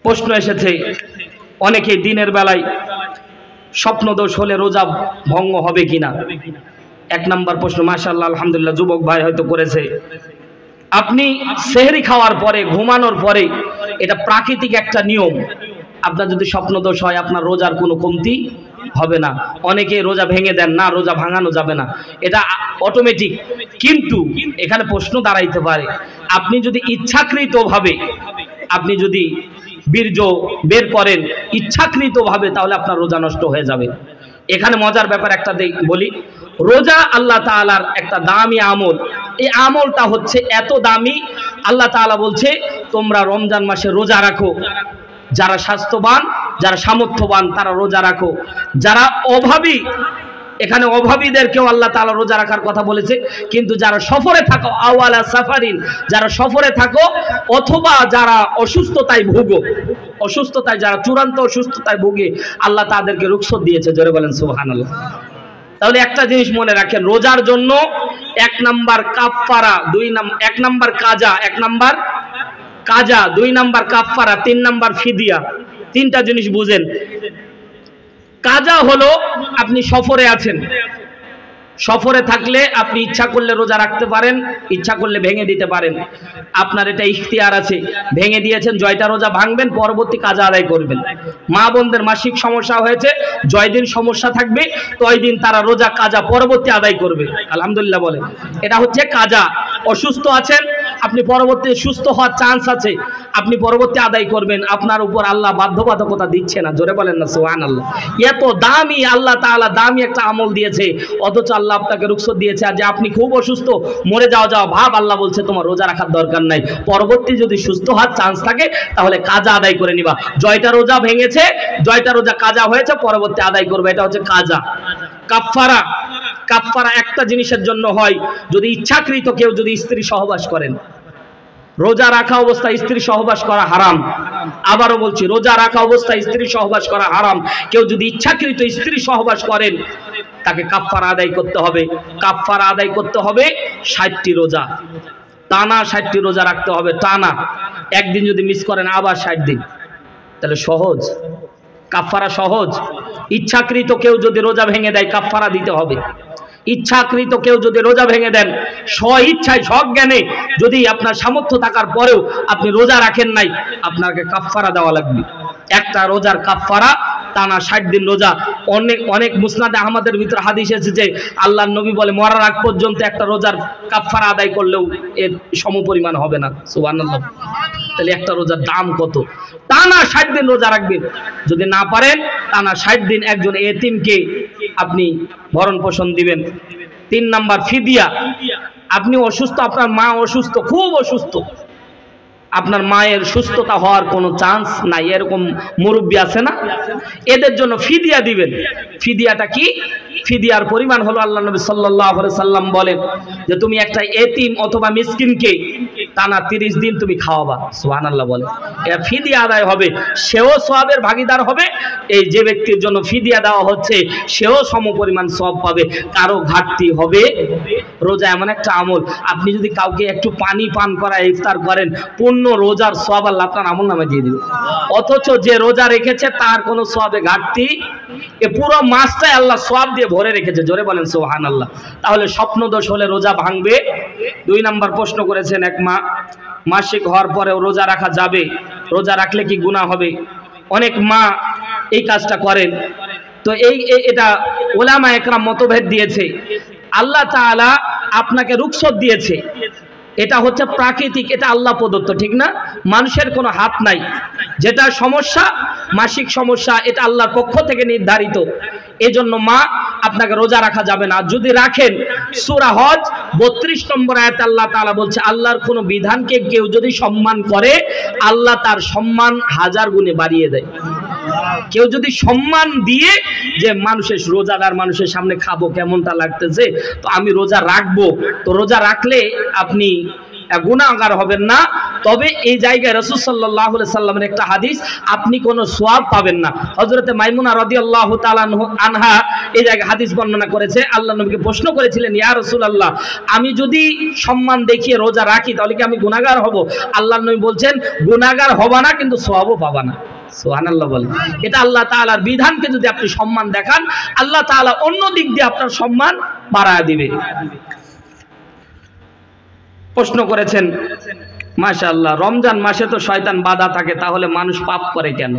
প্রশ্ন এসেছে অনেকেই দিনের বেলায় স্বপ্নদোষ হলে রোজা ভঙ্গ হবে কিনা। এক নাম্বার প্রশ্ন, মাশাআল্লাহ আলহামদুলিল্লাহ যুবক ভাই হয়তো করেছে। আপনি সেহরি খাওয়ার পরে ঘুমানোর পরে, এটা প্রাকৃতিক একটা নিয়ম, আপনার যদি স্বপ্নদোষ হয় আপনার রোজার কোনো কমতি হবে না। অনেকে রোজা ভেঙে দেন, না রোজা ভাঙানো যাবে না, এটা অটোমেটিক। কিন্তু এখানে প্রশ্ন দাঁড়াইতে পারে, আপনি যদি ইচ্ছাকৃতভাবে আপনি যদি বীর্য বের করেন ইচ্ছাকৃতভাবে, তাহলে আপনার রোজা নষ্ট হয়ে যাবে। এখানে মজার ব্যাপার একটা বলি, রোজা আল্লাহ তাআলার একটা দামি আমল। এই আমলটা হচ্ছে এত দামি, আল্লাহ তাআলা বলছে তোমরা রমজান মাসে রোজা রাখো। যারা স্বাস্থ্যবান, যারা সামর্থ্যবান তারা রোজা রাখো। যারা অভাবী, এখানে অভাবীদেরকেও আল্লাহ তাআলা রোজা রাখার কথা বলেছে। কিন্তু যারা সফরে থাকো, আওয়ালা সাফারিন, যারা সফরে থাকো অথবা যারা অসুস্থতায় ভোগো, অসুস্থতায় যারা চূড়ান্ত অসুস্থতায় ভোগে, আল্লাহ তাদেরকে রুখসত দিয়েছে। জোরে বলেন সুবহানাল্লাহ। তাহলে একটা জিনিস মনে রাখেন, রোজার জন্য 1 নাম্বার কাফফারা, 1 নাম্বার কাজা, 1 নাম্বার কাজা, 2 নাম্বার কাফফারা, 3 নাম্বার ফিদিয়া। 3টা জিনিস বুঝেন। কাজা হলো আপনি সফরে আছেন, সফরে থাকলে আপনি ইচ্ছা করলে রোজা রাখতে পারেন, ইচ্ছা করলে ভেঙে দিতে পারেন, আপনার এটা ইখতিয়ার আছে। ভেঙে দিয়েছেন, জয়টা রোজা ভাঙবেন, পরবর্তী কাজা আদায় করবেন। মা বোনদের মাসিক সমস্যা হয়েছে, জয় দিন সমস্যা থাকবে, তয় দিন তারা রোজা কাজা পরবর্তী আদায় করবে। আলহামদুলিল্লাহ বলে, এটা হচ্ছে কাজা। অসুস্থ আছেন, আপনি পরবর্তী সুস্থ হওয়ার চান্স আছে, আপনি পরবর্তী আদায় করবেন। আপনার উপর আল্লাহ বাধ্যবাধকতা দিচ্ছে না। জোরে বলেন না সুবহানাল্লাহ। এত দামি, আল্লাহ তাআলা দামি একটা আমল দিয়েছে, অথচ আল্লাহ আপনাকে রুখসত দিয়েছে। আর যে আপনি খুব অসুস্থ, মরে যাওয়া ভাব, আল্লাহ বলছে তোমার রোজা রাখার দরকার নাই, পরবর্তী যদি সুস্থ হওয়ার চান্স থাকে তাহলে কাজা আদায় করে নিবা। জয়টা রোজা ভেঙেছে, জয়টা রোজা কাজা হয়েছে, পরবর্তী আদায় করবে, এটা হচ্ছে কাজা। কাফফারা, কাফফারা একটা জিনিসের জন্য হয়, যদি ইচ্ছাকৃত কেউ যদি স্ত্রী সহবাস করেন। রোজা রাখা অবস্থায় স্ত্রী সহবাস করা হারাম। আবারও বলছি, রোজা রাখা অবস্থায় স্ত্রী সহবাস করা হারাম। কেউ যদি ইচ্ছাকৃত স্ত্রী সহবাস করেন তাকে কাফফারা আদায় করতে হবে। কাফফারা আদায় করতে হবে 60টি রোজা, টানা 60টি রোজা রাখতে হবে টানা। একদিন যদি মিস করেন আবার 60 দিন। তাহলে সহজ, কাফফারা সহজ। ইচ্ছাকৃত কেউ যদি রোজা ভেঙে দেয় কাফফারা দিতে হবে। ইচ্ছাকৃত কেউ যদি রোজা ভেঙে দেন, স্ব ইচ্ছায় সজ্ঞানে, যদি আপনার সামর্থ্য থাকার পরেও আপনি রোজা রাখেন নাই, আপনাকে কাফফারা দেওয়া লাগবে। একটা রোজার কাফফারা টানা 60 দিন রোজা। অনেক মুসনাদে আহমদের ভিতরে হাদিস এসেছে, আল্লাহর নবী বলে মরার আগ পর্যন্ত একটা রোজার কাফফারা আদায় করলেও এর সমপরিমাণ হবে না। সুবহানাল্লাহ। তাহলে একটা রোজার দাম কত? টানা 60 দিন রোজা রাখবেন। যদি না পারেন টানা 60 দিন একজন এতিমকে আপনি ভরণ পোষণ দিবেন। 3 নাম্বার ফিদিয়া। আপনি অসুস্থ, আপনার মা অসুস্থ, খুব অসুস্থ, আপনার মায়ের সুস্থতা হওয়ার কোনো চান্স নাই, এরকম মুরব্বী আছে না, এদের জন্য ফিদিয়া দিবেন। ফিদিয়াটা কি? ফিদিয়ার পরিমাণ হলো, আল্লাহ নবী সাল্লাল্লাহু আলাইহি সাল্লাম বলেন যে তুমি একটা এতিম অথবা মিসকিনকে টানা 30 দিন তুমি খাওয়াবা। সুবহানাল্লাহ বলে, এটা ফিদিয়া আদায় হবে, সেও সওয়াবের ভাগীদার হবে। এই যে ব্যক্তির জন্য ফিদিয়া দেওয়া হচ্ছে সেও সমপরিমাণ সওয়াব পাবে, কারো ঘাটতি হবে। রোজা এমন একটা আমল, আপনি যদি কাউকে একটু পানি পান করা ইফতার করেন, পূর্ণ রোজার সওয়াব আল্লাহ আপনার আমলনামায় দিয়ে দিবে। অথচ যে রোজা রেখেছে তার কোনো সওয়াবে ঘাটতি, এ পুরো মাসটাই আল্লাহ সওয়াব দিয়ে ভরে রেখেছে। জোরে বলেন সুবহানাল্লাহ। তাহলে স্বপ্নদোষ হলে রোজা ভাঙবে। 2 নাম্বার প্রশ্ন করেছেন, এক মাসিক হওয়ার পরেও রোজা রাখা যাবে, রোজা রাখলে কি গুনাহ হবে? অনেক মা এই কাজটা করেন। তো এটা ওলামা একরাম মতভেদ দিয়েছে। আল্লাহ তাআলা আপনাকে রুখসত দিয়েছে, এটা হচ্ছে প্রাকৃতিক, এটা আল্লাহ প্রদত্ত, ঠিক না? মানুষের কোনো হাত নাই। যেটা সমস্যা, মাসিক সমস্যা, এটা আল্লাহর পক্ষ থেকে নির্ধারিত। এজন্য মা আপনাকে রোজা রাখা যাবে না। যদি রাখেন, সূরা হজ 32 নম্বর আয়াতে আল্লাহ তাআলা বলছে, আল্লাহর কোনো বিধানকে কেউ যদি সম্মান করে আল্লাহ তার সম্মান 1000 গুণে বাড়িয়ে দেয়। কেউ যদি সম্মান দিয়ে যে মানুষের রোজাদার মানুষের সামনে খাবো, কেমনটা লাগতেছে, তো আমি রোজা রাখবো, তো রোজা রাখলে আপনি গুনাহগার হবেন না, তবে এই জায়গায় রাসূল সাল্লাল্লাহু আলাইহি সাল্লামের একটা হাদিস, আপনি কোনো সওয়াব পাবেন না। হযরতে মাইমুনা রাদিয়াল্লাহু তাআলা আনহা এই জায়গায় হাদিস বর্ণনা করেছে, আল্লাহ নবীকে প্রশ্ন করেছিলেন, ইয়া রাসূলুল্লাহ, আমি যদি সম্মান দেখিয়ে রোজা রাখি তাহলে কি আমি গুনাহগার হব? আল্লাহ নবী বলছেন, গুনাহগার হবা না, কিন্তু সওয়াবও পাবা না। সুবহানাল্লাহ বলেন। এটা আল্লাহ তাআলার বিধানকে যদি আপনি সম্মান দেখান, আল্লাহ তাআলা অন্য দিক দিয়ে আপনার সম্মান বাড়ায় দিবে। প্রশ্ন করেছেন, মাশাআল্লাহ, রমজান মাসে তো শয়তান বাধা থাকে, তাহলে মানুষ পাপ করে কেন?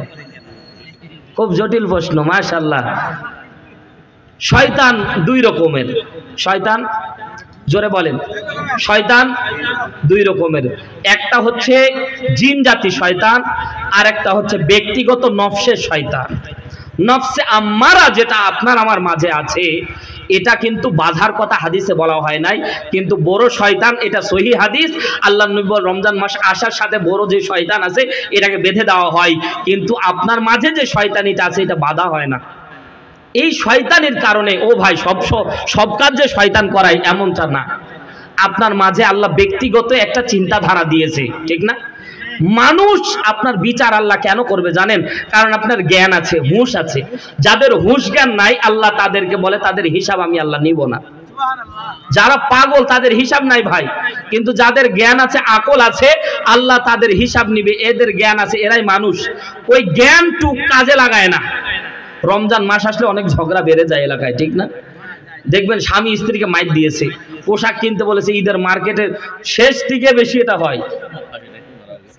খুব জটিল প্রশ্ন। মাশাআল্লাহ, শয়তান দুই রকমের। শয়তান, জোরে বলেন, শয়তান দুই রকমের। একটা হচ্ছে জিন জাতি শয়তান, আর একটা হচ্ছে ব্যক্তিগত নফসের শয়তান। নফসে আম্মারা যেটা আপনার আমার মাঝে আছে, এটা কিন্তু বাধার কথা হাদিসে বলা হয় নাই, কিন্তু বড় শয়তান, এটা সহিহ হাদিস। আল্লাহ নবী বলেন, রমজান মাস আসার সাথে বড় যে শয়তান আছে এটাকে বেঁধে দেওয়া হয়, কিন্তু আপনার মাঝে যে শয়তানিটা আছে এটা বাধা হয় না। এই শয়তানের কারণে ও ভাই সব কাজ যে শয়তান করায় এমনটা না। আপনার মাঝে আল্লাহ ব্যক্তিগত একটা চিন্তাধারা দিয়েছে, ঠিক না? মানুষ আপনার বিচার আল্লাহ কেন করবে জানেন? কারণ আপনার জ্ঞান আছে, হুঁশ আছে। যাদের হুঁশ জ্ঞান নাই, আল্লাহ তাদেরকে বলে তাদের হিসাব আমি আল্লাহ নিব না। যারা পাগল তাদের হিসাব নাই ভাই, কিন্তু যাদের জ্ঞান আছে, আকল আছে, আল্লাহ তাদের হিসাব নিবে। এদের জ্ঞান আছে, এরাই মানুষ। ওই জ্ঞানটুক কাজে লাগায় না। রমজান মাস আসলে অনেক ঝগড়া বেড়ে যায় এলাকায়, ঠিক না? দেখবেন স্বামী স্ত্রীকে মাইর দিয়েছে, পোশাক কিনতে বলেছে, ঈদের মার্কেটের শেষ দিকে বেশি এটা হয়,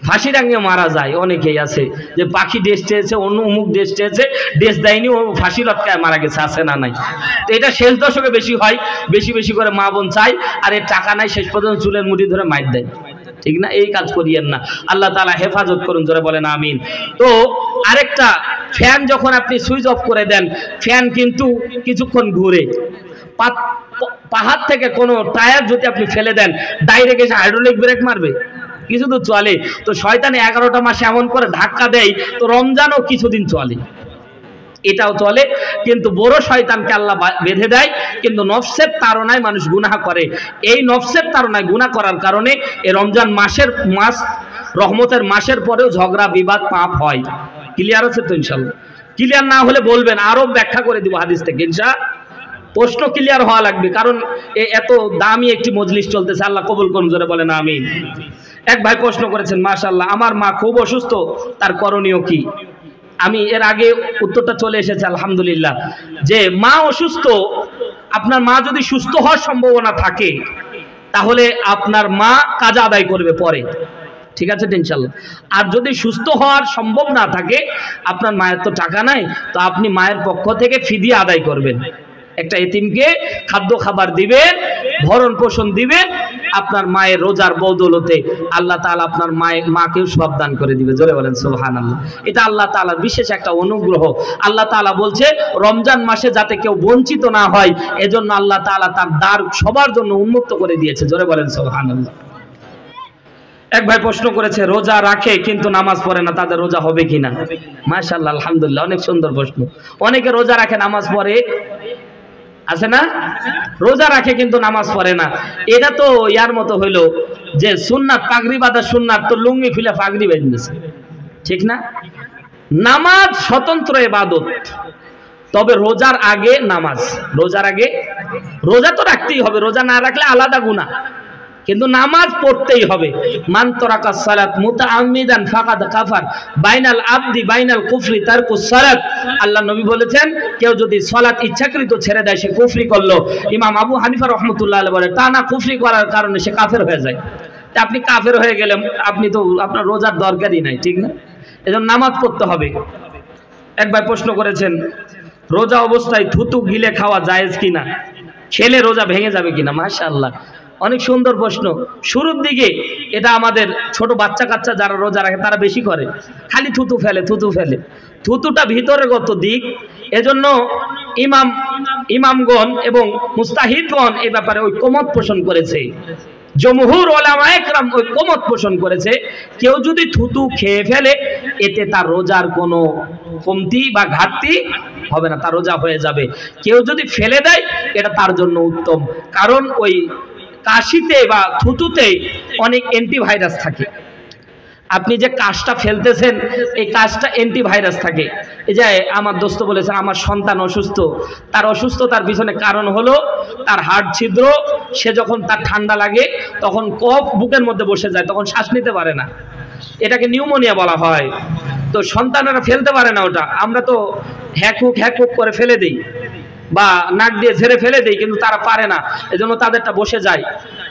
ফাঁসি টাঙিয়ে মারা যায়। অনেকেই আছে যে পাখি ড্রেস চেয়েছে, অন্য অমুক ড্রেস চেয়েছে, ড্রেস দেয়নি, ও ফাঁসি লটকায় মারা গেছে, আছে না নাই? তো এটা শেষ দশকে বেশি হয়, বেশি বেশি করে মা বোন চায়, আর এর টাকা নাই, শেষ পর্যন্ত চুলের মুঠি ধরে মাইর দেয়, ঠিক না? এই কাজ করিয়েন না, আল্লাহ তাআলা হেফাজত করুন, জোরে বলেন আমিন। তো আরেকটা, ফ্যান যখন আপনি সুইচ অফ করে দেন, ফ্যান কিন্তু কিছুক্ষণ ঘুরে। পাহাড় থেকে কোনো টায়ার যদি আপনি ফেলে দেন, ডাইরেক্ট এসে হাইড্রোলিক ব্রেক মারবে? কিছু তো চলে। তো শয়তানে 11টা মাস এমন করে ধাক্কা দেয়, তো রমজানও কিছুদিন চলে, এটাও চলে। কিন্তু বড় শয়তানকে আল্লাহ বেঁধে দেয়, কিন্তু নফসের তাড়নায় মানুষ গুনাহ করে। এই নফসের তাড়নায় গুনাহ করার কারণে এই রমজান মাস রহমতের মাসের পরেও ঝগড়া বিবাদ পাপ হয়। ক্লিয়ার আছে তো? ইনশাআল্লাহ ক্লিয়ার না হলে বলবেন, আরো ব্যাখ্যা করে দিব হাদিস থেকে ইনশাআল্লাহ। প্রশ্ন ক্লিয়ার হওয়া লাগবে, কারণ এত দামি একটি মজলিস চলতেছে। আল্লাহ কবুল করুন, জোরে বলেন আমিন। এক ভাই প্রশ্ন করেছেন, মাশাআল্লাহ, আমার মা খুব অসুস্থ, তার করণীয় কি? আমি এর আগে উত্তরটা চলে এসেছে আলহামদুলিল্লাহ, যে মা অসুস্থ, আপনার মা যদি সুস্থ হওয়ার সম্ভাবনা থাকে তাহলে আপনার মা কাজা আদায় করবে পরে, ঠিক আছে ইনশাআল্লাহ। আর যদি সুস্থ হওয়ার সম্ভব না থাকে, আপনার মায়ের তো টাকা নাই, তো আপনি মায়ের পক্ষ থেকে ফিদিয়া আদায় করবেন, একটা এতিমকে খাদ্য খাবার দিবেন, ভরণ পোষণ দিবেন। আপনার মায়ের রোজার বদৌলতে আল্লাহ তাআলা আপনার মাকেও সওয়াব দান করে দিবে, জোরে বলেন সুবহানাল্লাহ। এটা আল্লাহ তাআলার বিশেষ একটা অনুগ্রহ। আল্লাহ তাআলা বলছে রমজান মাসে যাতে কেউ বঞ্চিত না হয়, এজন্য আল্লাহ তাআলা তার দ্বার সবার জন্য উন্মুক্ত করে দিয়েছে, জোরে বলেন সুবহানাল্লাহ। এক ভাই প্রশ্ন করেছে, রোজা রাখে কিন্তু নামাজ পড়ে না, তাদের রোজা হবে কিনা? মাশাআল্লাহ, আলহামদুলিল্লাহ, অনেক সুন্দর প্রশ্ন। অনেকে রোজা রাখে, নামাজ পড়ে, আছে না? রোজা রাখে কিন্তু নামাজ পড়ে না। এটা তো ইয়ার মতো হইলো যে সুন্নাত, পাগড়ি বাঁধা সুন্নাত, তো লুঙ্গি খুলে পাগড়ি বেঁধেছে, ঠিক না? নামাজ স্বতন্ত্র ইবাদত, তবে রোজার আগে নামাজ, রোজার আগে রোজা তো রাখতেই হবে, রোজা না রাখলে আলাদা গুনাহ, কিন্তু নামাজ পড়তেই হবে। মান তারাকাস সালাত মুতাআম্মিদান ফাকাদ কাফার, বাইনাল আবদি বাইনাল কুফরি তারকুস সালাত। আল্লাহ নবী বলেছেন, কেউ যদি সালাত ইচ্ছাকৃত ছেড়ে দেয় সে কুফরি করলো। ইমাম আবু হানিফা রাহমাতুল্লাহ আলাইহি বলে, তা না, কুফরি করার কারণে সে কাফের হয়ে যায়। তা আপনি কাফের হয়ে গেলেন, আপনি তো, আপনার রোজার দরকারই নাই, ঠিক না? এজন্য নামাজ পড়তে হবে। এক ভাই প্রশ্ন করেছেন, রোজা অবস্থায় থুতু গিলে খাওয়া জায়েজ কিনা, খেলে রোজা ভেঙে যাবে কিনা? মাশাআল্লাহ, অনেক সুন্দর প্রশ্ন। শুরুর দিকে এটা আমাদের ছোট বাচ্চা কাচ্চা যারা রোজা রাখে তারা বেশি করে, খালি থুতু ফেলে, থুতুটা ভিতরেগত দিক। এজন্য ইমামগণ এবং মুস্তাহিদগণ এই ব্যাপারে ঐকমত পোষণ করেছে, জমহুর উলামায়ে কেরাম ঐকমত পোষণ করেছে, কেউ যদি থুতু খেয়ে ফেলে এতে তার রোজার কোনো কমতি বা ঘাটতি হবে না, তার রোজা হয়ে যাবে। কেউ যদি ফেলে দেয় এটা তার জন্য উত্তম, কারণ ওই কাশিতে বা থুতুতে অনেক অ্যান্টিভাইরাস থাকে, আপনি যে কাজটা ফেলতেছেন এই কাজটা অ্যান্টিভাইরাস থাকে। এই যে আমার দোস্ত বলেছেন আমার সন্তান অসুস্থ, তার অসুস্থতার পিছনে কারণ হলো তার হাড় ছিদ্র, সে যখন তার ঠান্ডা লাগে তখন কফ বুকের মধ্যে বসে যায়, তখন শ্বাস নিতে পারে না, এটাকে নিউমোনিয়া বলা হয়। তো সন্তানেরা ফেলতে পারে না ওটা, আমরা তো হ্যাকুক হ্যাকুক করে ফেলে দিই বা নাক দিয়ে ঝেড়ে ফেলে দেই, কিন্তু তারা পারে না, এজন্য তাদেরটা বসে যায়।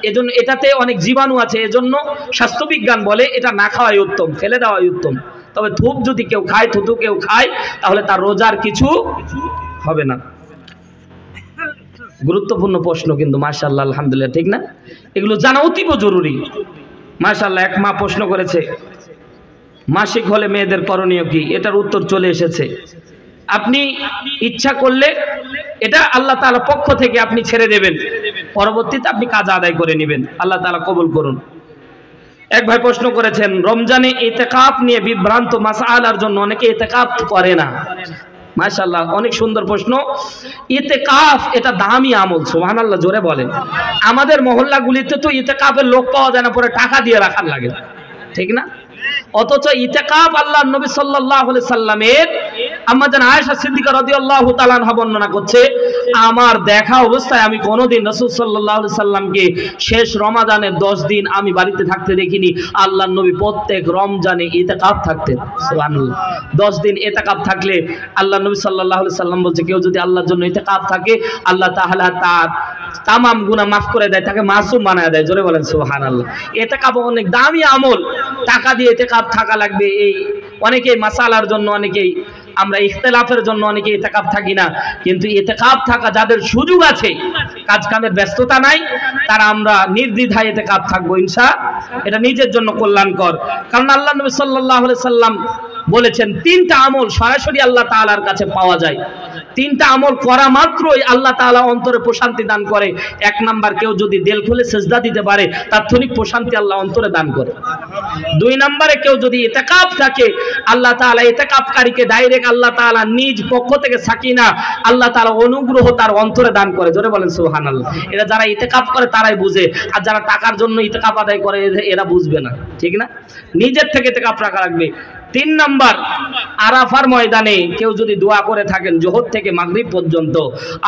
এজন্য এটাতে অনেক জীবাণু আছে, এজন্য স্বাস্থ্যবিজ্ঞান বলে এটা না খাওয়াই উত্তম, ফেলে দেওয়াই উত্তম। তবে থুপ যদি কেউ খায়, থুতু কেউ খায়, তাহলে তার রোজার কিছু হবে না। গুরুত্বপূর্ণ প্রশ্ন কিন্তু, মাশাআল্লাহ আলহামদুলিল্লাহ, ঠিক না? এগুলো জানা অতীব জরুরি। মাশাআল্লাহ, এক মা প্রশ্ন করেছে মাসিক হলে মেয়েদের করণীয় কি, এটার উত্তর চলে এসেছে। আপনি ইচ্ছা করলে এটা আল্লাহ তাআলা পক্ষ থেকে আপনি ছেড়ে দেবেন, পরবর্তীতে আপনি কাজা আদায় করে নেবেন, আল্লাহ তাআলা কবুল করুন। এক ভাই প্রশ্ন করেছেন ইতিকাফে ইতিকাফ নিয়ে বিভ্রান্ত মাসআলার জন্য অনেকে ইতিকাফ করে না। মাশাআল্লাহ, অনেক সুন্দর প্রশ্ন। ইতিকাফ এটা দামি আমল, সুবহানাল্লাহ জোরে বলেন। আমাদের মহল্লাগুলিতে তো ইতিকাফের লোক পাওয়া যায় না, পরে টাকা দিয়ে রাখার লাগে, ঠিক না? অথচ ইতিকাফ আল্লাহর নবী সাল্লাল্লাহু আলাইহি সাল্লামের আম্মা জান আয়েশা সিদ্দিকা রাদিয়াল্লাহু তাআলা আনহা বর্ণনা করছে, আমার দেখা অবস্থায় আমি কোনোদিন রাসূল সাল্লাল্লাহু আলাইহি সাল্লামকে শেষ রমাদানের 10 দিন আমি বাড়িতে থাকতে দেখিনি। আল্লাহর নবী প্রত্যেক রমজানে ইতিকাফ থাকতেন, সুবহানাল্লাহ। 10 দিন ইতিকাফ থাকলে আল্লাহর নবী সাল্লাল্লাহু আলাইহি সাল্লাম বলছে, কেউ যদি আল্লাহর জন্য ইতিকাফ থাকে আল্লাহ তাআলা তার তামাম গুনাহ মাফ করে দেয়, তাকে মাসুম বানায় দেয়। জোরে বলেন সুবহানাল্লাহ। ইতিকাফ অনেক দামি আমল, টাকা দিয়ে ইতিকাফ থাকা লাগবে। এই অনেকেই মাসালার জন্য, অনেকেই আমরা ইখতিলাফের জন্য অনেকে ইতিকাফ থাকি না, কিন্তু ইতিকাফ থাকা যাদের সুযোগ আছে, কাজ কামের ব্যস্ততা নাই, তারা আমরা নির্দ্বিধায় ইতিকাফ থাকবো ইনশাআল্লাহ। এটা নিজের জন্য কল্যাণকর, কারণ আল্লাহ নবী সাল্লাল্লাহু আলাইহি সাল্লাম বলেছেন 3টা আমল সরাসরি আল্লাহ তাআলার কাছে পাওয়া যায়। 3টা আমল করা মাত্রই আল্লাহ তাআলা অন্তরে প্রশান্তি দান করে। 1 নাম্বার, কেউ যদি দিল খুলে সিজদা দিতে পারে তাৎক্ষণিক প্রশান্তি আল্লাহ অন্তরে দান করে। 2 নম্বরে, কেউ যদি ইতিকাফ থাকে আল্লাহ তাআলা ইতিকাফকারীকে ডাইরেক্ট আল্লাহ তাআলা নিজ পক্ষ থেকে সাকিনা, আল্লাহ তাআলা অনুগ্রহ তার অন্তরে দান করে। জোরে বলেন সুবহানাল্লাহ। এটা যারা ইতিকাফ করে তারাই বুঝে, আর যারা টাকার জন্য ইতিকাফ আদায় করে এরা বুঝবে না, ঠিক না? নিজের থেকে ইতিকাফ রাখা লাগবে। 3 নাম্বার, আরাফার ময়দানে কেউ যদি দোয়া করে থাকেন যোহর থেকে মাগরিব পর্যন্ত,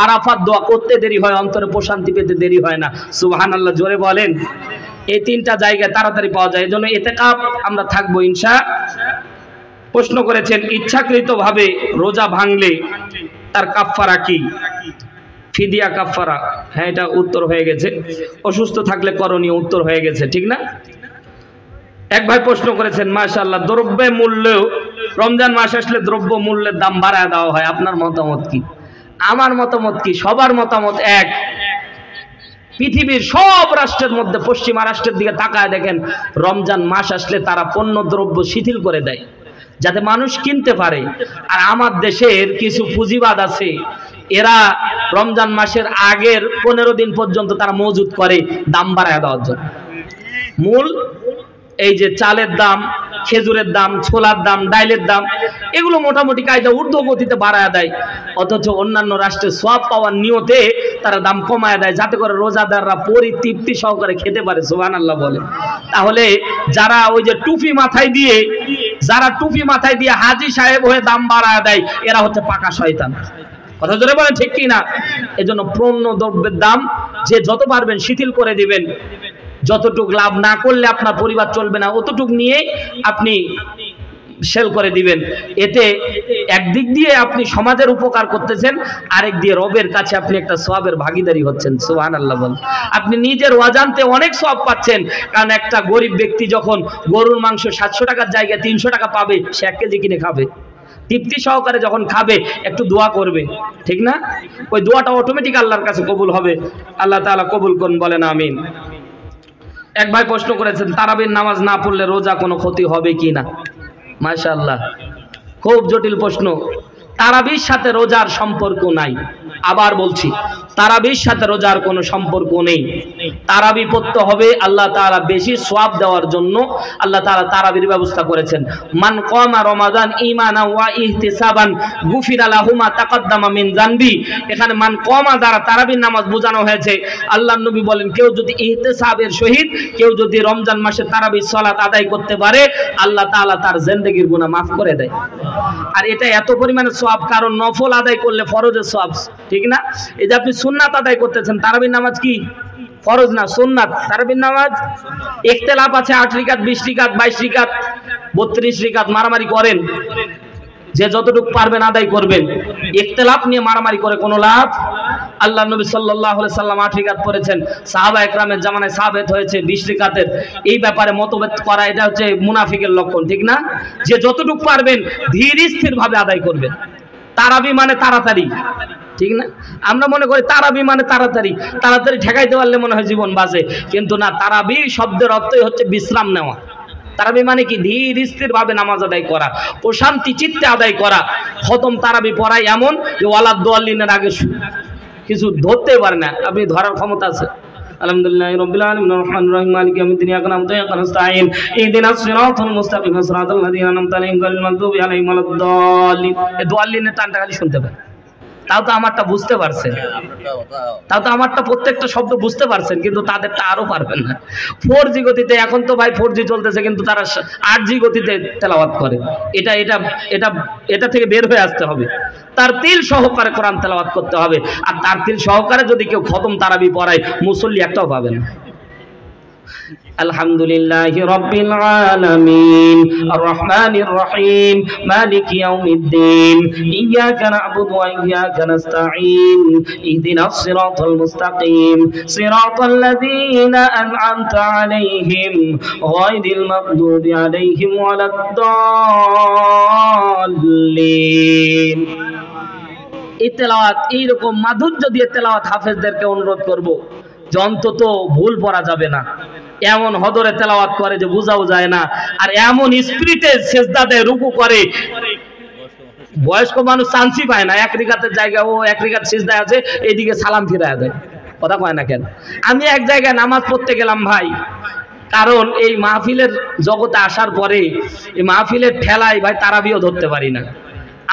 আরাফাত দোয়া করতে দেরি হয়, অন্তরে প্রশান্তি পেতে দেরি হয় না। সুবহানাল্লাহ জোরে বলেন। এই 3টা জায়গায় তাড়াতাড়ি পাওয়া যায়, এজন্য ইতিকাফ আমরা থাকবো ইনশাআল্লাহ। প্রশ্ন করেছেন ইচ্ছাকৃতভাবে রোজা ভাঙলে তার কাফফারা কি, ফিদিয়া কাফফারা? হ্যাঁ, এটা উত্তর হয়ে গেছে। অসুস্থ থাকলে করণীয়, উত্তর হয়ে গেছে, ঠিক না? এক ভাই প্রশ্ন করেছেন মাশাআল্লাহ, দ্রব্য মূল্য রমজান মাস আসলে দ্রব্য মূল্যের দাম বাড়ায় দেওয়া হয়, আপনার মতামত কি? আমার মতামত কি? সবার মতামত এক। পৃথিবীর সব রাষ্ট্রের মধ্যে পশ্চিমা রাষ্ট্রের দিকে তাকায় দেখেন, রমজান মাস আসলে তারা পণ্য দ্রব্য শিথিল করে দেয় যাতে মানুষ কিনতে পারে। আর আমার দেশের কিছু পুঁজিবাদ আছে, এরা রমজান মাসের আগের 15 দিন পর্যন্ত তারা মজুদ করে দাম বাড়ায় দেওয়ার জন্য। মূল এই যে চালের দাম, খেজুরের দাম, ছোলার দাম, ডাইলের দাম, এগুলো মোটামুটি কায়দা ঊর্ধ্বগতিতে বাড়ায় দেয়, অথচ অন্যান্য রাষ্ট্রে সওয়াব পাওয়ার নিয়তে তারা দাম কমায় দেয় যাতে করে রোজাদাররা পরিতৃপ্তি সহকারে খেতে পারে। সুবহানাল্লাহ বলে। তাহলে যারা ওই যে টুপি মাথায় দিয়ে হাজী সাহেব হয়ে দাম বাড়ায় দেয়, এরা হচ্ছে পাকা শয়তান। কথা জোরে বলেন, ঠিক কি না? এজন্য পণ্য দ্রব্যের দাম যে যত পারবেন শিথিল করে দিবেন। যতটুক লাভ না করলে আপনার পরিবার চলবে না, অতটুক নিয়ে আপনি সেল করে দিবেন। এতে একদিক দিয়ে আপনি সমাজের উপকার করতেছেন, আরেক দিয়ে রবের কাছে আপনি একটা সওয়াবের ভাগীদারি হচ্ছেন। সুবহানাল্লাহ বল। আপনি নিজের অজান্তে অনেক সওয়াব পাচ্ছেন, কারণ একটা গরিব ব্যক্তি যখন গরুর মাংস 700 টাকার জায়গায় 300 টাকা পাবে, সে 1 কেজি কিনে খাবে, তৃপ্তি সহকারে যখন খাবে একটু দোয়া করবে, ঠিক না? ওই দোয়াটা অটোমেটিক আল্লাহর কাছে কবুল হবে। আল্লাহ তাআলা কবুল করুন, বলেন আমিন। এক ভাই প্রশ্ন করেছেন তারাবির নামাজ না পড়লে রোজা কোনো ক্ষতি হবে কি না? মাশাআল্লাহ, খুব জটিল প্রশ্ন। তারাবির সাথে রোজার সম্পর্ক নাই। আবার বলছি, তারাবির সাথে রোজার কোনো সম্পর্ক নেই। তারাবি পড়তে হবে আল্লাহ তাআলা বেশি সওয়াব দেওয়ার জন্য আল্লাহ তাআলা তারাবির ব্যবস্থা করেছেন। মান কামা রমাদান ঈমানান ওয়া ইহতিসাবান গুফিরা লাহু মা তাকাদ্দামা মিন যানবি। এখানে মান কামা দ্বারা তারাবির নামাজ বোঝানো হয়েছে। আল্লাহর নবী বলেন কেউ যদি ইহতিসাবের সহিত কেউ যদি রমজান মাসে তারাবির সালাত আদায় করতে পারে আল্লাহ তাআলা তার জিন্দেগীর গুনাহ মাফ করে দেয়। আর এটা এত পরিমাণে সওয়াব, কারণ নফল আদায় করলে ফরজের সওয়াব, ঠিক না? এই যে আপনি সুন্নাত আদায় করতেছেন, তারাবির নামাজ কি ফরজ না সুন্নাত? তারাবির নামাজ ইখতিলাফ আছে, 8 রাকাত 20 রাকাত 22 রাকাত 32 রাকাত মারামারি করেন, যে যতটুকু পারবেন আদায় করবেন। ইখতিলাফ নিয়ে মারামারি করে কোনো লাভ। আল্লাহ নবী সাল্লাল্লাহু আলাইহি সাল্লাম 8 রাকাত পড়েছেন, সাহাবা একরামের জামানায় সাবেত হয়েছে 20 রাকাতের। এই ব্যাপারে মতভেদ করা এটা হচ্ছে মুনাফিকের লক্ষণ, ঠিক না? যে যতটুকু পারবেন ধীর স্থির ভাবে আদায় করবেন। তারাবি মানে তাড়াতাড়ি, ঠিক না? আমরা মনে করি তারাবি মানে তাড়াতাড়ি, তাড়াতাড়ি ঠেকাইতে পারলে মনে হয় জীবন বাঁচে, কিন্তু না, তারাবি শব্দের অর্থই হচ্ছে বিশ্রাম নেওয়া। তারাবি মানে কি? ধীর স্থির ভাবে নামাজ আদায় করা, প্রশান্তি চিত্তে আদায় করা। খতম তারাবি পড়াই এমন যে ওয়ালাদ দোয়াল্লিনের আগে কিছু ধরতে পারে না, আপনি ধরার ক্ষমতা আছে। আলহামদুলিল্লাহি রাব্বিল আলামিন রহমানির রহিম মালিকি ইয়াউমিদ্দিন ইয়্যাকা না'বুদু ওয়া ইয়্যাকা নাস্তাঈন ইহদিনাস সিরাতাল মুস্তাকিম সিরাতাল লাযীনা আন'আমতা আলাইহিম গায়রিল মাগদুবি আলাইহিম ওয়ালাদ-দাল্লিন। এই দাল্লিনের টানটা খালি শুনতে পায়, তাও তো আমারটা বুঝতে পারছেন, তাও তো আমারটা প্রত্যেকটা শব্দ বুঝতে পারছেন, কিন্তু তাদেরটা আরো পারবেন না। 4G গতিতে, এখন তো ভাই 4G চলতেছে, কিন্তু তারা 8G গতিতে তেলাওয়াত করে। এটা এটা এটা এটা থেকে বের হয়ে আসতে হবে, তার তিল সহকারে কোরআন তেলাওয়াত করতে হবে। আর তার তিল সহকারে যদি কেউ খতম তারাবি পড়ায়, মুসল্লি একটাও পাবে না। আলহামদুলিল্লাহি রাব্বিল আলামিন আর রহমানির রহিম মালিকি ইয়াউমিদ্দিন ইয়্যাকা না'বুদু ওয়া ইয়্যাকা নাস্তাঈন ইহদিনাস সিরাতাল মুস্তাকিম সিরাতাল লাযীনা আন'আমতা আলাইহিম গায়রিল মাগদুবি আলাইহিম ওয়ালাদ-দাল্লিন। এই তেলাওয়াত এইরকম মাধুর্য দিয়ে তেলাওয়াত হাফেজদেরকে অনুরোধ করব যে অন্তত ভুল পড়া যাবে না। এমন হদরে তেলাওয়াত করে যে বোঝাও যায় না, আর এমন স্পিরিটে সেজদা দেয়, রুকু করে, বয়স্ক মানুষ চান্সই পায় না। 1 রাকাতের জায়গায় ও 1 রাকাত সিজদায় আছে, এইদিকে সালাম ফিরায় দেয়, কথা কয় না কেন? আমি এক জায়গায় নামাজ পড়তে গেলাম ভাই, কারণ এই মাহফিলের জগতে আসার পরে এই মাহফিলের ঠেলায় ভাই তারাবিও ধরতে পারি না।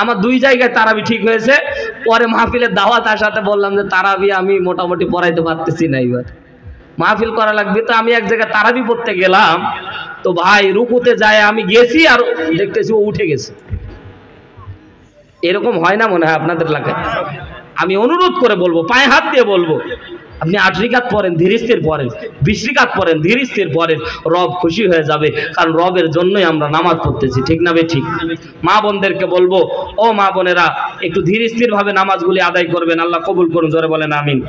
আমার 2 জায়গায় তারাবি ঠিক হয়েছে, পরে মাহফিলের দাওয়াত আসাতে বললাম যে তারাবি আমি মোটামুটি পড়াইতে পারতেছি না, এবার মাহফিল করা লাগবে। তো আমি এক জায়গায় তারাবি পড়তে গেলাম, তো ভাই রুকুতে যায় আমি গেছি আর দেখতেছি ও উঠে গেছে। এরকম হয় না মনে হয় আপনাদের এলাকায়? আমি অনুরোধ করে বলবো, পায়ে হাত দিয়ে বলবো, আপনি 8 রাকাত পড়েন, ধীর স্থির পড়েন, 20 রাকাত পড়েন, ধীর স্থির পড়েন, রব খুশি হয়ে যাবে। কারণ রবের জন্যই আমরা নামাজ পড়তেছি, ঠিক না বে ঠিক? মা বোনদেরকে বলবো, ও মা বোনেরা একটু ধীর স্থির ভাবে নামাজগুলি আদায় করবেন, আল্লাহ কবুল করুন, জোরে বলেন আমিন।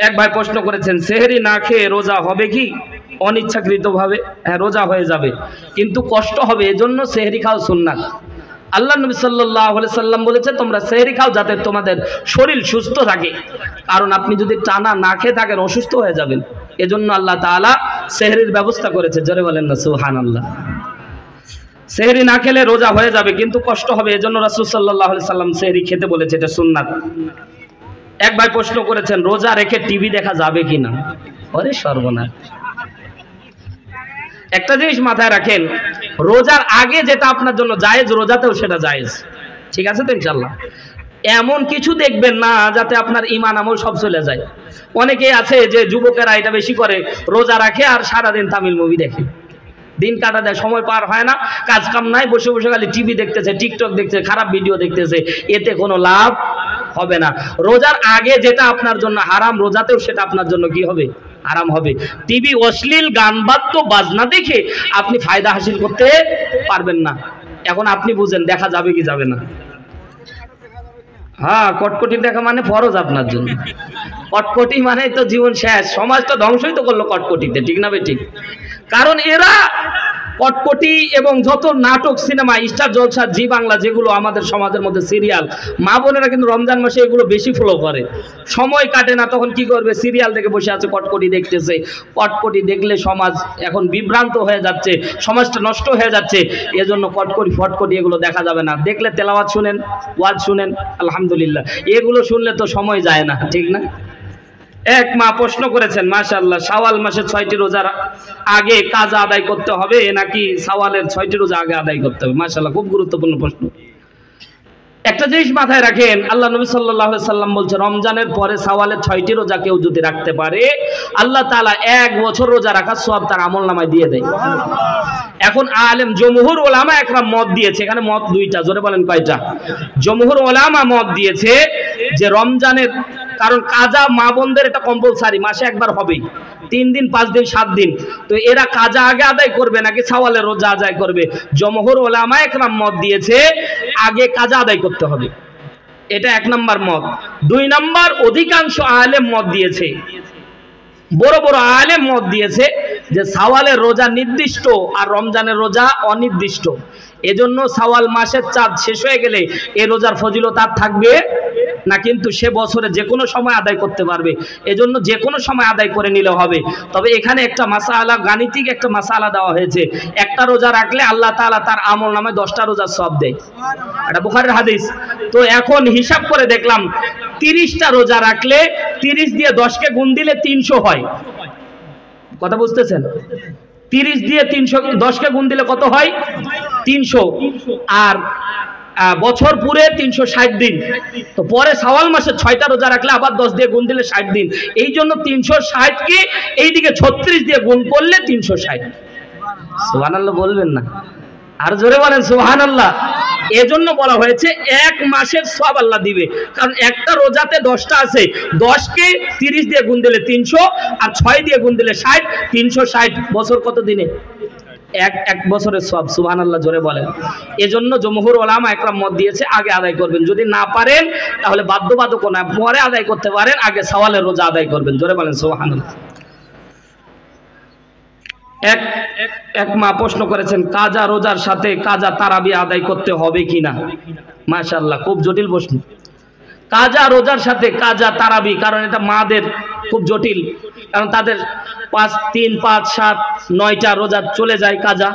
এক ভাই প্রশ্ন করেছেন, সেহরি না খেয়ে রোজা হবে কি? অনিচ্ছাকৃতভাবে হ্যাঁ, রোজা হয়ে যাবে, কিন্তু কষ্ট হবে, এজন্য সেহরি খাও সুন্নাত। আল্লাহ নবী সাল্লাল্লাহু আলাইহি সাল্লাম বলেছে তোমরা সেহরি খাও যাতে তোমাদের শরীর সুস্থ থাকে, কারণ আপনি যদি টানা না খেয়ে থাকেন অসুস্থ হয়ে যাবেন। এজন্য আল্লাহ তাআলা সেহরির ব্যবস্থা করেছে, জোরে বলেন না সুবহানাল্লাহ। সেহরি না খেলে রোজা হয়ে যাবে, কিন্তু কষ্ট হবে, এজন্য রাসূল সাল্লাল্লাহু আলাইহি সাল্লাম সেহরি খেতে বলেছে, এটা সুন্নাত। এক ভাই প্রশ্ন করেছেন, রোজা রেখে টিভি দেখা যাবে কিনা? আরে সর্বনাশ! একটা জিনিস মাথায় রাখেন, রোজার আগে যেটা আপনার জন্য জায়েজ, রোজাতেও সেটা জায়েজ, ঠিক আছে তো ইনশাআল্লাহ? এমন কিছু দেখবেন না যাতে আপনার ঈমান আমল সব চলে যায়। অনেকেই আছে যে যুবকেরা এটা বেশি করে, রোজা রাখে আর সারাদিন তামিল মুভি দেখে, দিন কাটা দেয়, সময় পার হয় না, কাজ কাম নাই, বসে বসে খালি টিভি দেখতেছে, টিকটক দেখতেছে, খারাপ ভিডিও দেখতেছে, এতে কোনো লাভ হবে না। রোজার আগে যেটা আপনার জন্য হারাম, রোজাতেও সেটা আপনার জন্য কি হবে? হারাম হবে। টিভি অশ্লীল গান বাদ্য বাজনা দেখে আপনি ফায়দা হাসিল করতে পারবেন না। এখন আপনি বুঝেন দেখা যাবে কি যাবে না? হ্যাঁ, কটকটি দেখা মানে ফরজ আপনার জন্য। কটকটি মানে তো জীবন শেষ, সমাজ তো ধ্বংসই তো করলো কটকটিতে, ঠিক না ভাই ঠিক? কারণ এরা কটকটি এবং যত নাটক সিনেমা স্টার জলসা জি বাংলা যেগুলো আমাদের সমাজের মধ্যে সিরিয়াল, মা বোনেরা কিন্তু রমজান মাসে এগুলো বেশি ফলো করে। সময় কাটে না, তখন কি করবে, সিরিয়াল দেখে বসে আছে, কটকটি দেখতেছে। কটকটি দেখলে সমাজ এখন বিভ্রান্ত হয়ে যাচ্ছে, সমাজটা নষ্ট হয়ে যাচ্ছে। এজন্য কটকটি ফটকটি এগুলো দেখা যাবে না। দেখলে তেলাওয়াত শুনেন, ওয়াজ শুনেন, আলহামদুলিল্লাহ। এগুলো শুনলে তো সময় যায় না, ঠিক না? এক মা প্রশ্ন করেছেন, মাশাআল্লাহ, শাওয়াল মাসে 6টি রোজার আগে কাজা আদায় করতে হবে নাকি শাওয়ালের 6টি রোজা আগে আদায় করতে হবে? মাশাআল্লাহ, খুব গুরুত্বপূর্ণ প্রশ্ন। একটা জিনিস মাথায় রাখেন, আল্লাহ নবী সাল্লাল্লাহু আলাইহি সাল্লাম বলছে, রমজানের পরে শাওয়ালের 6টি রোজা কেউ যদি রাখতে পারে, আল্লাহ তাআলা 1 বছর রোজা রাখার সওয়াব তার আমলনামায় দিয়ে দেয়। এখন আলেম জমহুর ওলামা একরাম মত দিয়েছে, এখানে মত দুইটা, জোরে বলেন কয়টা? জমহুর ওলামা মত দিয়েছে যে রমজানের, কারণ কাজা মা বোনদের এটা কম্পালসারি, মাসে একবার হবেই, 3 দিন 5 দিন 7 দিন। তো এরা কাজা আগে আদায় করবে নাকি শাওয়ালের রোজা আদায় করবে? জমহুর ওলামা একরাম মত দিয়েছে আগে কাজা আদায় করতে হবে, এটা 1 নম্বর মত। 2 নম্বর, অধিকাংশ আলেম মত দিয়েছে, বড় বড় আলেম মত দিয়েছে যে শাওয়ালের রোজা নির্দিষ্ট আর রমজানের রোজা অনির্দিষ্ট। এজন্য শাওয়াল মাসের চাঁদ শেষ হয়ে গেলে এই রোজার ফজিলত আর থাকবে না, কিন্তু সে বছরে যে কোনো সময় আদায় করতে পারবে। এজন্য যে কোনো সময় আদায় করে নিলে হবে। তবে এখানে একটা মাসালা, গাণিতিক একটা মাসালা দেওয়া হয়েছে, একটা রোজা রাখলে আল্লাহ তাআলা তার আমল নামে 10টা রোজার সওয়াব দেয়। এটা বুখারীর হাদিস। তো এখন হিসাব করে দেখলাম 30টা রোজা রাখলে 30 দিয়ে 10কে গুণ দিলে 300 হয়। কথা বুঝতেছেন? 30 দিয়ে 310কে গুণ দিলে কত হয়? 300। আর বছর পুরে 360 দিন। তো পরে শাওয়াল মাসে 6টা রোজা রাখলে আবার 10 দিয়ে গুণ দিলে 60 দিন। এই জন্য 360কে এইদিকে 36 দিয়ে গুণ করলে 360। সুবহানাল্লাহ বলবেন না? আর জোরে বলেন সুবহানাল্লাহ। এজন্য বলা হয়েছে 1 মাসের সওয়াব আল্লাহ দিবে, কারণ একটা রোজাতে 10টা আছে, 10কে 30 দিয়ে গুণ দিলে 300 আর 6 দিয়ে গুণ দিলে 60, 360। বছর কত দিনে? এক বছরের সওয়াব। সুবহানাল্লাহ জোরে বলেন। এজন্য জমহুর ওলামা একরাম মত দিয়েছে আগে আদায় করবেন, যদি না পারেন তাহলে বাধ্যবাধকতা না, পরে আদায় করতে পারেন, আগে শাওয়ালের রোজা আদায় করবেন। জোরে বলেন সুবহানাল্লাহ। এক মা প্রশ্ন করেছেন, কাজা রোজার সাথে কাজা তারাবি আদায় করতে হবে কিনা? মাশাআল্লাহ, খুব জটিল প্রশ্ন। কাজা রোজার সাথে কাজা তারাবি, কারণ এটা মাদের খুব জটিল, কারণ তাদের 5, 3, 5, 7, 9টা রোজা চলে যায় কাজা।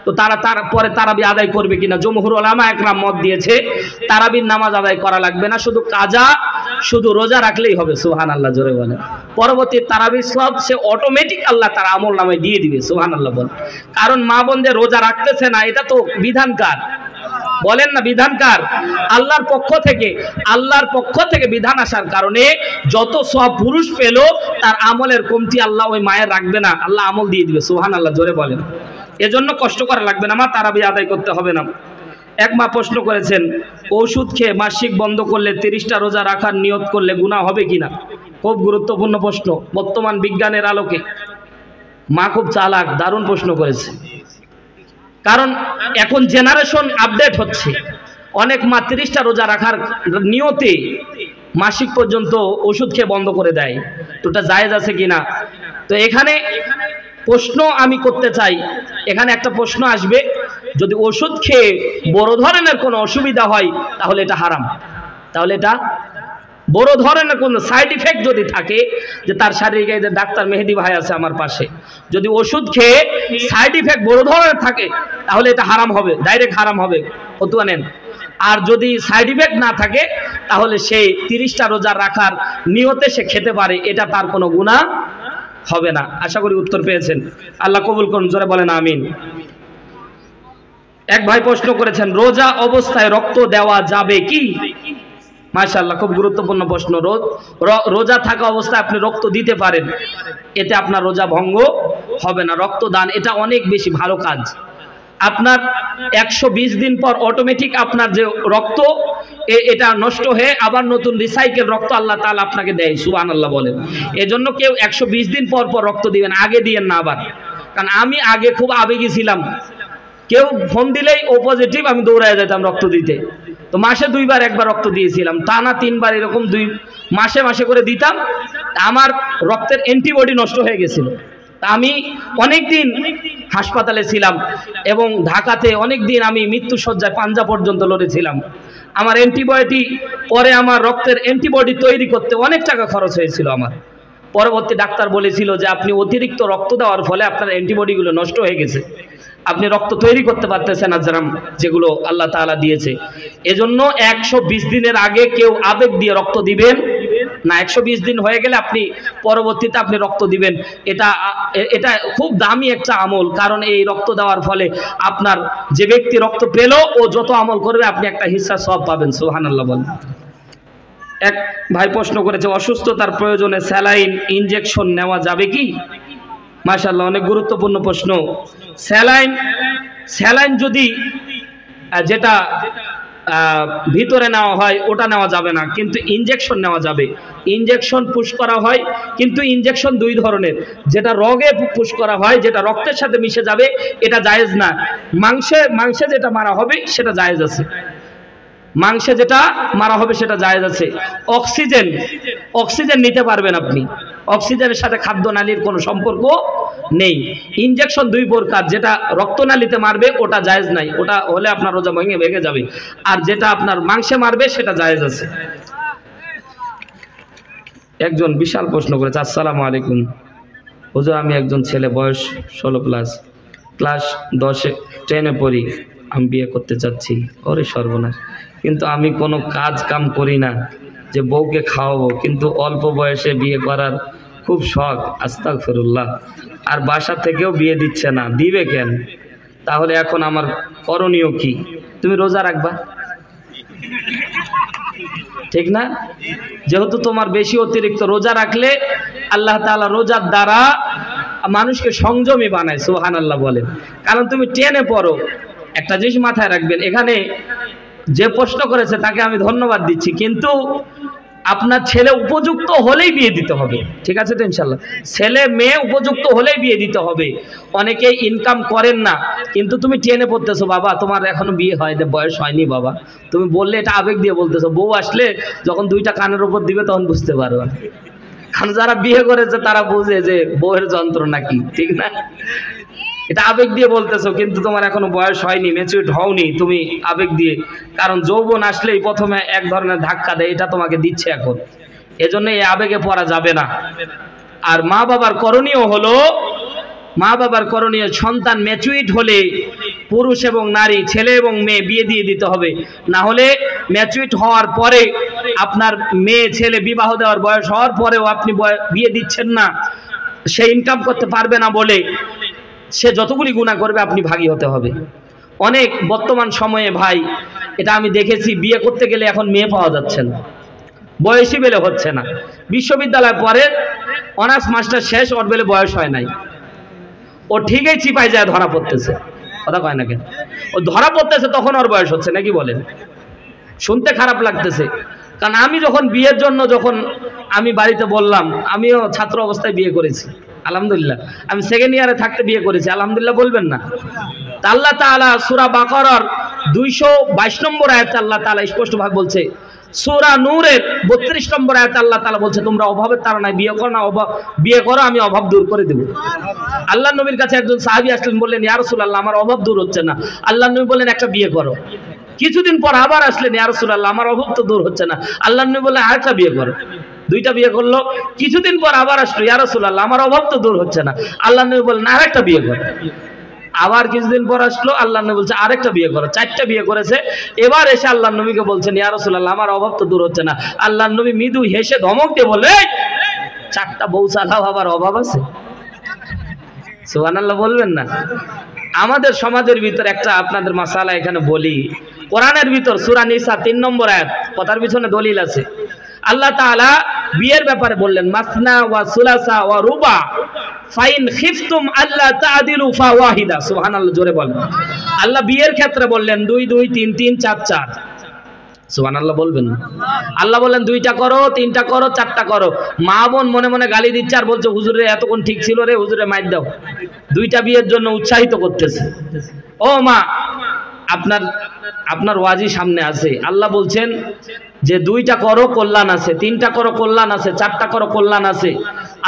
তো তারপরে তারাবি আদায় করবে কিনা? জমহুর উলামা একরাম মত দিয়েছে তারাবির নামাজ আদায় করা লাগবে না, শুধু কাজা, শুধু রোজা রাখলেই হবে। সুবহানাল্লাহ জোরে বলেন। পরবর্তী তারাবির সওয়াব সে অটোমেটিক আল্লাহ তার আমল নামায় দিয়ে দিবে। সুবহানাল্লাহ বলেন। কারণ মা বোনদের রোজা রাখতেছে না, এটা তো বিধানকার, বলেন না বিধানকার? আল্লাহর পক্ষ থেকে বিধান আসার কারণে যত সওয়াব পুরুষ পেল তার আমলের কমতি আল্লাহ ওই মায়ের রাখবে না, আল্লাহ আমল দিয়ে দিবে। সুবহানাল্লাহ জোরে বলেন। এজন্য কষ্ট করা লাগবে না, মা তারাবি আদায় করতে হবে না। এক মা প্রশ্ন করেছেন, ওষুধ খেয়ে মাসিক বন্ধ করলে 30টা রোজা রাখার নিয়ত করলে গুনাহ হবে কিনা? খুব গুরুত্বপূর্ণ প্রশ্ন বর্তমান বিজ্ঞানের আলোকে। মা খুব চালাক, দারুণ প্রশ্ন করেছে। কারণ এখন জেনারেশন আপডেট হচ্ছে, অনেক মা 30টা রোজা রাখার নিয়তে মাসিক পর্যন্ত ওষুধ খেয়ে বন্ধ করে দেয়। তো এটা জায়েজ আছে কিনা? তো এখানে প্রশ্ন আমি করতে চাই, এখানে একটা প্রশ্ন আসবে, যদি ওষুধ খেয়ে বড় ধরনের কোনো অসুবিধা হয় তাহলে এটা হারাম। তাহলে এটা বড় ধরনের কোনো সাইড ইফেক্ট যদি থাকে, যে তার শারীরিক, ডাক্তার মেহেদি ভাই আছে আমার পাশে, যদি ওষুধ খেয়ে সাইড ইফেক্ট বড় ধরনের থাকে তাহলে এটা হারাম হবে, ডাইরেক্ট হারাম হবে, ফতোয়া নেন। আর যদি সাইড ইফেক্ট না থাকে তাহলে সে 30টা রোজা রাখার নিয়তে সে খেতে পারে, এটা তার কোনো গুনাহ হবে না। আশা করি উত্তর পেয়েছেন, আল্লাহ কবুল করুন, জোরে বলেন আমিন। এক ভাই প্রশ্ন করেছেন, রোজা অবস্থায় রক্ত দেওয়া যাবে কি? মাশাআল্লাহ, খুব গুরুত্বপূর্ণ প্রশ্ন। রোজা থাকা অবস্থায় আপনি রক্ত দিতে পারেন, এতে আপনার রোজা ভঙ্গ হবে না। রক্তদান এটা অনেক বেশি ভালো কাজ। আপনার 120 দিন পর অটোমেটিক আপনার যে রক্ত এটা নষ্ট হয়ে আবার নতুন রিসাইকেল রক্ত আল্লাহ তাআলা আপনাকে দেয়। সুবহানাল্লাহ বলেন। এজন্য কেউ 120 দিন পর পর রক্ত দিবেন, আগে দিয়েন না আবার। কারণ আমি আগে খুব আবেগী ছিলাম, কেউ ফোন দিলেই ও পজিটিভ, আমি দৌড়ায় যেতাম রক্ত দিতে। তো মাসে 2 বার 1 বার রক্ত দিয়েছিলাম, টানা 3 বার এরকম 2 মাসে করে দিতাম। আমার রক্তের অ্যান্টিবডি নষ্ট হয়ে গেছিল। আমি অনেক দিন হাসপাতালে ছিলাম এবং ঢাকাতে অনেক দিন আমি মৃত্যুসজ্জায় পাঞ্জা পর্যন্ত লড়েছিলাম। আমার অ্যান্টিবায়োটিক পরে আমার রক্তের অ্যান্টিবডি তৈরি করতে অনেক টাকা খরচ হয়েছিল আমার। পরবর্তী ডাক্তার বলেছিল যে আপনি অতিরিক্ত রক্ত দেওয়ার ফলে আপনার অ্যান্টিবডিগুলো নষ্ট হয়ে গেছে, আপনি রক্ত তৈরি করতে পারতেছেন আজরাম যেগুলো আল্লাহ তাআলা দিয়েছে। এজন্য 120 দিনের আগে কেউ আবেগ দিয়ে রক্ত দিবেন না। 120 দিন হয়ে গেলে আপনি পরবর্তীতে আপনি রক্ত দিবেন। এটা খুব দামি একটা আমল, কারণ এই রক্ত দেওয়ার ফলে আপনার যে ব্যক্তি রক্ত পেল ও যত আমল করবে আপনি একটা হিস্সা সওয়াব পাবেন। সুবহানাল্লাহ বলেন। এক ভাই প্রশ্ন করেছে, অসুস্থতার প্রয়োজনে স্যালাইন ইনজেকশন নেওয়া যাবে কি? মাশাআল্লাহ, অনেক গুরুত্বপূর্ণ প্রশ্ন। স্যালাইন যদি যেটা ভিতরে নেওয়া হয় ওটা নেওয়া যাবে না, কিন্তু ইনজেকশন নেওয়া যাবে। ইনজেকশন পুশ করা হয়, কিন্তু ইনজেকশন দুই ধরনের, যেটা রগে পুশ করা হয়, যেটা রক্তের সাথে মিশে যাবে, এটা জায়েজ না। মাংসে যেটা মারা হবে সেটা জায়েজ আছে, মাংসে যেটা মারা হবে সেটা জায়েজ আছে। অক্সিজেন নিতে পারবেন আপনি, অক্সিজেনের সাথে খাদ্যনালীর কোনো সম্পর্ক নেই। ইনজেকশন দুই প্রকার, যেটা রক্তনালীতে মারবে ওটা জায়েজ নাই, ওটা হলে আপনার রোজা ভেঙে যাবে। আর যেটা আপনার মাংসে মারবে সেটা জায়েজ আছে। একজন বিশাল প্রশ্ন করেছে, আসসালামু আলাইকুম হুজুর, আমি একজন ছেলে, বয়স 16+, ক্লাস 10-10 পড়ি, আমি বিয়ে করতে চাচ্ছি। ওরে সর্বনাশ, কিন্তু আমি কোনো কাজ কাম করি না যে বউকে খাওয়াবো, কিন্তু অল্প বয়সে বিয়ে করার খুব শখ, আস্তাগফিরুল্লাহ, আর বাসা থেকেও বিয়ে দিচ্ছে না, দিবে কেন? তাহলে এখন আমার করণীয় কি? তুমি রোজা রাখবা, ঠিক না? যেহেতু তোমার বেশি অতিরিক্ত রোজা রাখলে আল্লাহ তাআলা রোজার দ্বারা মানুষকে সংযমী বানায়। সুবহানাল্লাহ বলেন। কারণ তুমি টেনে পড়ো। একটা জিনিস মাথায় রাখবেন, এখানে যে প্রশ্ন করেছে তাকে আমি ধন্যবাদ দিচ্ছি, কিন্তু আপনার ছেলে উপযুক্ত হলেই বিয়ে দিতে হবে, ঠিক আছে তো? ইনশাল্লাহ ছেলে মেয়ে উপযুক্ত হলেই বিয়ে দিতে হবে। অনেকেই ইনকাম করেন না, কিন্তু তুমি টেনে পড়তেছো, বাবা তোমার এখনো বিয়ে হয়নি, বয়স হয়নি বাবা, তুমি বললে এটা আবেগ দিয়ে বলতেছো। বউ আসলে যখন দুইটা কানের উপর দিবে তখন বুঝতে পারবে। কারণ যারা বিয়ে করেছে তারা বুঝে যে বউয়ের যন্ত্রণা কি, ঠিক না? এটা আবেগ দিয়ে বলতেছো, কিন্তু তোমার এখনো বয়স হয়নি, ম্যাচিউরড হওনি, তুমি আবেগ দিয়ে। কারণ যৌবন আসলেই প্রথমে এক ধরনের ধাক্কা দেয়, এটা তোমাকে দিচ্ছে এখন, এজন্য এই আবেগে পড়া যাবে না। আর মা বাবার করণীয় হলো, মা বাবার করণীয় সন্তান ম্যাচিউরড হলে পুরুষ এবং নারী, ছেলে এবং মেয়ে বিয়ে দিয়ে দিতে হবে। না হলে ম্যাচিউরড হওয়ার পরে আপনার মেয়ে ছেলে বিবাহ দেওয়ার বয়স হওয়ার পরেও আপনি বিয়ে দিচ্ছেন না, সে ইনকাম করতে পারবে না বলে সে যতগুলি গুনাহ করবে আপনি ভাগী হতে হবে। অনেক বর্তমান সময়ে ভাই এটা আমি দেখেছি, বিয়ে করতে গেলে এখন মেয়ে পাওয়া যাচ্ছে না, বয়সী বেলে হচ্ছে না। বিশ্ববিদ্যালয় পরে অনার্স মাস্টার শেষ, ওর বেলে বয়স হয় নাই, ও ঠিকই চিপায় যায় ধরা পড়তেছে, কথা কয় না কেন? ও ধরা পড়তেছে তখন ওর বয়স হচ্ছে নাকি বলেন? শুনতে খারাপ লাগতেছে। কারণ আমি যখন বিয়ের জন্য যখন আমি বাড়িতে বললাম, আমিও ছাত্র অবস্থায় বিয়ে করেছি আলহামদুলিল্লাহ, আমি সেকেন্ড ইয়ারে থাকতে বিয়ে করেছি আলহামদুলিল্লাহ, বলবেন না? তা আল্লাহ তাআলা সূরা বাকারার 222 নম্বর আয়াতে আল্লাহ তাআলা স্পষ্টভাবে বলছে, সূরা নূরের 32 নম্বর আয়াতে আল্লাহ তাআলা বলছে, তোমরা অভাবের তাড়নায় বিয়ে করো না, বিয়ে করো আমি অভাব দূর করে দেব। আল্লাহ নবীর কাছে একজন সাহাবী আসলেন, বললেন ইয়া রাসূলুল্লাহ আমার অভাব দূর হচ্ছে না। আল্লাহ নবী বললেন একটা বিয়ে করো। কিছুদিন পর আবার আসলেন, ইয়া রাসূলুল্লাহ আমার অভাব তো দূর হচ্ছে না। আল্লাহ নবী বললেন আরেকটা বিয়ে করো। দুইটা বিয়ে করলো। কিছুদিন পর আবার আসলো, ইয়া রাসূলুল্লাহ আমার অভাব তো দূর হচ্ছে না। আল্লাহ নবী বললেন আরেকটা বিয়ে করো। আবার কিছুদিন পর আসলো, আল্লাহ নবী বলছে আরেকটা বিয়ে করো। 4টা বিয়ে করেছে। এবার এসে আল্লাহ নবীকে বলছেন ইয়া রাসূলুল্লাহ আমার অভাব তো দূর হচ্ছে না। আল্লাহ নবী মৃদু হেসে ধমক দিয়ে বলে, 4টা বউ চালাও, আবার অভাব আছে? সুবহানাল্লাহ বলবেন না? আমাদের সমাজের ভিতর একটা আপনাদের মাসালা এখানে বলি, কোরআনের ভিতর সূরা নিসা 3 নম্বর আয়াত, কথার পিছনে দলিল আছে। আল্লাহ তাআলা বিয়ের ব্যাপারে বললেন মাসনা ওয়া সুলাসা ওয়া রুবা ফাইন খিফতুম আল্লা তা'দিলু ফাওয়াহিদা। সুবহানাল্লাহ, জোরে বলেন। আল্লাহ বিয়ের ক্ষেত্রে বললেন 2 2 3 3 4 4। সুবহানাল্লাহ বলবেন না? আল্লাহ বললেন 2টা করো, 3টা করো, 4টা করো। মা বোন মনে মনে গালি দিচ্ছে আর বলছে হুজুরে এতক্ষণ ঠিক ছিল রে, হুজুরে মাইর দাও। 2টা বিয়ের জন্য উৎসাহিত করতেছে। ও মা, আপনার ওয়াজি সামনে আছে, আল্লাহ বলছেন যে 2টা করো কল্যাণ আছে, 3টা করো কল্যাণ আছে, 4টা করো কল্যাণ আছে।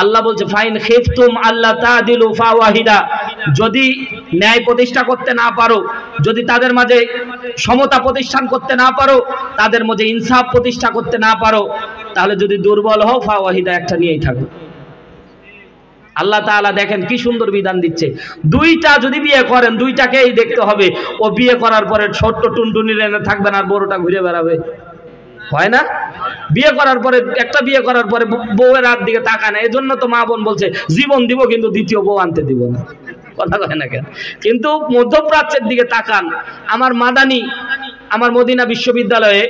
আল্লাহ বলছে ফাইন খিফতুম আল্লাহ তাদিলু ফাওয়াহিদা, যদি ন্যায় প্রতিষ্ঠা করতে না পারো, যদি তাদের মাঝে সমতা প্রতিষ্ঠান করতে না পারো, তাদের মাঝে ইনসাফ প্রতিষ্ঠা করতে না পারো, তাহলে যদি দুর্বল হও ফাওয়াহিদা, একটা নিয়েই থাকো। আল্লাহ তাআলা দেখেন কি সুন্দর বিধান দিচ্ছে। দুইটা যদি বিয়ে করেন, দুইটাকেই দেখতে হবে। ও বিয়ে করার পরে ছোট্ট টুনটুনি এনে থাকবেন আর বড়টা ঘুরে বেড়াবে, হয় না? বিয়ে করার পরে, একটা বিয়ে করার পরে বউয়ের হাত দিকে তাকায় না। এজন্য তো মা বোন বলছে জীবন দিব কিন্তু দ্বিতীয় বউ আনতে দিব না, কথা কয় না কেন? কিন্তু মধ্যপ্রাচ্যের দিকে তাকান। আমার মাদানী, আমার মদিনা বিশ্ববিদ্যালয়ে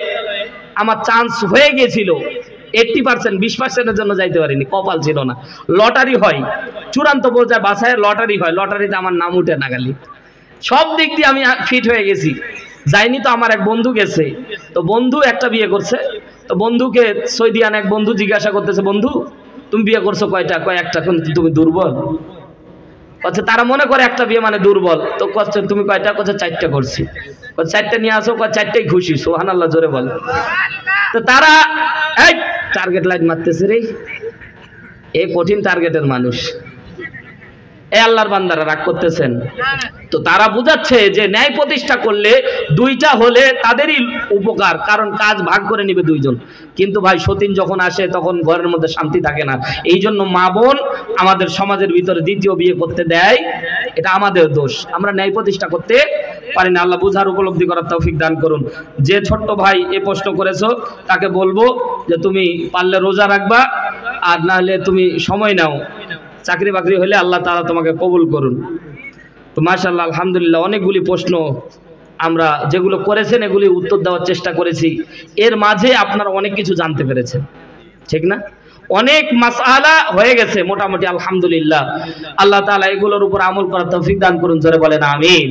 আমার চান্স হয়ে গিয়েছিল 80%, 20%-এর জন্য যাইতে পারিনি, কপাল ছিল না। লটারি হয়, চূড়ান্ত পর্যায়ে বাছাইয়ের লটারি হয়, লটারিতে আমার নাম উঠে না খালি। সব দিক দিয়ে আমি ফিট হয়ে গেছি, যাইনি। তো আমার এক বন্ধু গেছে, তো বন্ধু একটা বিয়ে করছে। তো বন্ধুকে সৌদিয়ান এক বন্ধু জিজ্ঞাসা করতেছে, বন্ধু তুমি বিয়ে করছো কয়টা? কয় একটা। তুমি দুর্বল? আচ্ছা, তারা মনে করে একটা বিয়ে মানে দুর্বল। তো কচ্ছে তুমি কয়টা? কচ্ছে 4টা করছি। 4টা নিয়ে আসো। 4টাই খুশি, সুবহানাল্লাহ জোরে বল। তো তারা এই টার্গেট লাইন মারতেছে রে, এই কঠিন টার্গেটের মানুষ। এই আল্লাহর বান্দারা রাগ করতেছেন তো তারা বুঝাচ্ছে যে ন্যায় প্রতিষ্ঠা করলে দুইটা হলে তাদেরই উপকার, কারণ কাজ ভাগ করে নিবে দুইজন। কিন্তু ভাই সতীন যখন আসে তখন ঘরের মধ্যে শান্তি থাকে না। এই জন্য মা বোন আমাদের সমাজের ভিতরে দ্বিতীয় বিয়ে করতে দেয়, এটা আমাদের দোষ, আমরা ন্যায় প্রতিষ্ঠা করতে পারি না। আল্লাহ বুঝার উপলব্ধি করার তৌফিক দান করুন। যে ছোট্ট ভাই এ প্রশ্ন করেছো তাকে বলবো যে তুমি পারলে রোজা রাখবা, আর না হলে তুমি সময় নাও, চাকরি বাকরি হলে আল্লাহ তাআলা তোমাকে কবুল করুন। তো মাশাআল্লাহ আলহামদুলিল্লাহ, অনেকগুলি প্রশ্ন আমরা যেগুলো করেছেন এগুলি উত্তর দেওয়ার চেষ্টা করেছি। এর মাঝে আপনারা অনেক কিছু জানতে পেরেছেন, ঠিক না? অনেক মাসআলা হয়ে গেছে মোটামুটি, আলহামদুলিল্লাহ। আল্লাহ তাআলা এগুলোর উপর আমল করার তৌফিক দান করুন, জোরে বলেন আমিন।